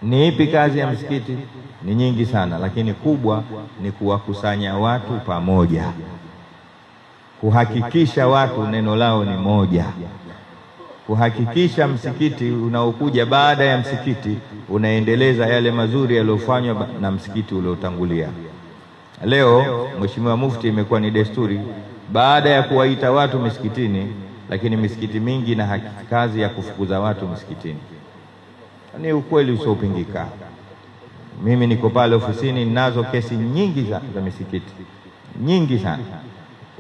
Ni ipi kazi ya msikiti? Ni nyingi sana, lakini kubwa ni kuwakusanya watu pamoja, kuhakikisha watu neno lao ni moja, kuhakikisha msikiti unaokuja baada ya msikiti unaendeleza yale mazuri yaliyofanywa na msikiti uliotangulia. Leo Mheshimiwa Mufti, imekuwa ni desturi baada ya kuwaita watu misikitini, lakini misikiti mingi na kazi ya kufukuza watu misikitini. Ni ukweli usiopingika. Mimi niko pale ofisini, ninazo kesi nyingi za misikiti, nyingi sana.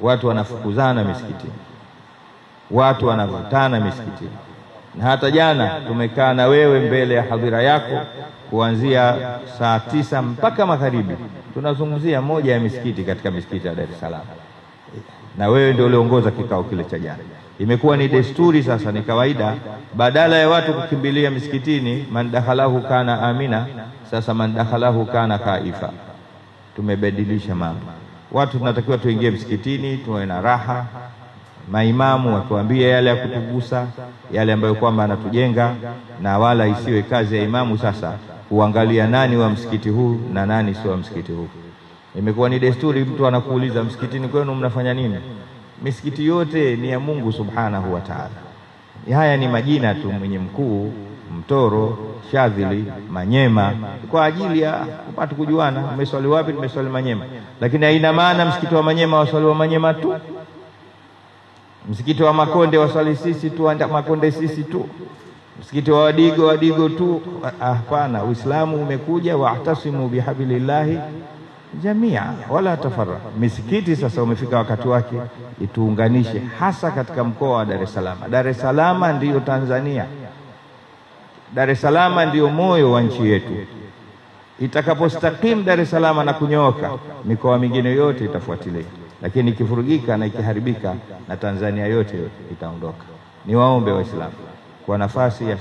Watu wanafukuzana misikitini, watu wanavutana misikitini. Na hata jana tumekaa na wewe mbele ya hadhira yako kuanzia saa 9 mpaka magharibi, tunazungumzia moja ya misikiti katika misikiti ya Dar es Salaam, na wewe ndio uliongoza kikao kile cha jana. Imekuwa ni desturi sasa, ni kawaida, badala ya watu kukimbilia misikitini, man dakhalahu kana amina, sasa man dakhalahu kana khaifa. Tumebadilisha mambo. Watu tunatakiwa tuingie msikitini tuwe na raha, maimamu watuambie yale ya kutugusa, yale ambayo kwamba anatujenga, na wala isiwe kazi ya imamu sasa kuangalia nani wa msikiti huu na nani sio wa msikiti huu. Imekuwa ni desturi, mtu anakuuliza msikitini kwenu mnafanya nini? Misikiti yote ni ya Mungu Subhanahu wa Ta'ala. Haya ni majina tu, Mwenye Mkuu, Mtoro, Shadhili, Manyema, kwa ajili ya kupata kujuana, umeswali wapi? Nimeswali Manyema. Lakini haina maana msikiti wa Manyema waswali wa Manyema tu, msikiti wa Makonde waswali sisi tu, Makonde sisi tu, msikiti wa Wadigo tu. Hapana, Uislamu umekuja wa'tasimu bihablillahi jamia wala tafarra. Misikiti sasa umefika wakati wake ituunganishe, hasa katika mkoa wa Dar es Salaam. Dar es Salaam ndiyo Tanzania. Dar es Salaam ndiyo moyo wa nchi yetu. Itakapostakim Dar es Salaam na kunyooka, mikoa mingine yote itafuatilia, lakini ikifurugika na ikiharibika, na Tanzania yote itaondoka. Niwaombe Waislamu, kwa nafasi ya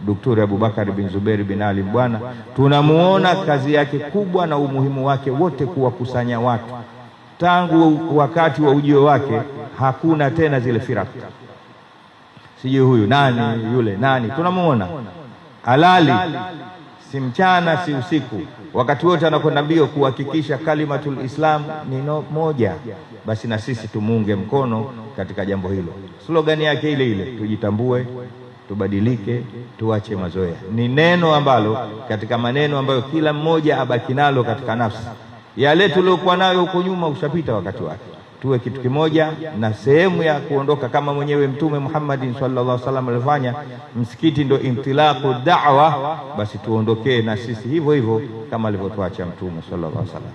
Daktari Abubakar bin Zuberi bin Ali Mbwana, tunamuona kazi yake kubwa na umuhimu wake wote kuwakusanya watu. Tangu wakati wa ujio wake hakuna tena zile firaki, sijui huyu nani yule nani, tunamuona halali, si mchana si usiku, wakati wote anakwenda mbio kuhakikisha kalimatul Islam ni moja. Basi na sisi tumuunge mkono katika jambo hilo. Slogan yake ile ile, tujitambue, tubadilike, tuache mazoea. Ni neno ambalo katika maneno ambayo kila mmoja abaki nalo katika nafsi. Yale tuliokuwa nayo huko nyuma ushapita wakati wake. Tuwe kitu kimoja, na sehemu ya kuondoka kama mwenyewe Mtume Muhammad sallallahu alaihi wasallam alifanya, msikiti ndio intilaqu da'wa, basi tuondokee na sisi hivyo hivyo kama alivyotuacha Mtume sallallahu alaihi wasallam.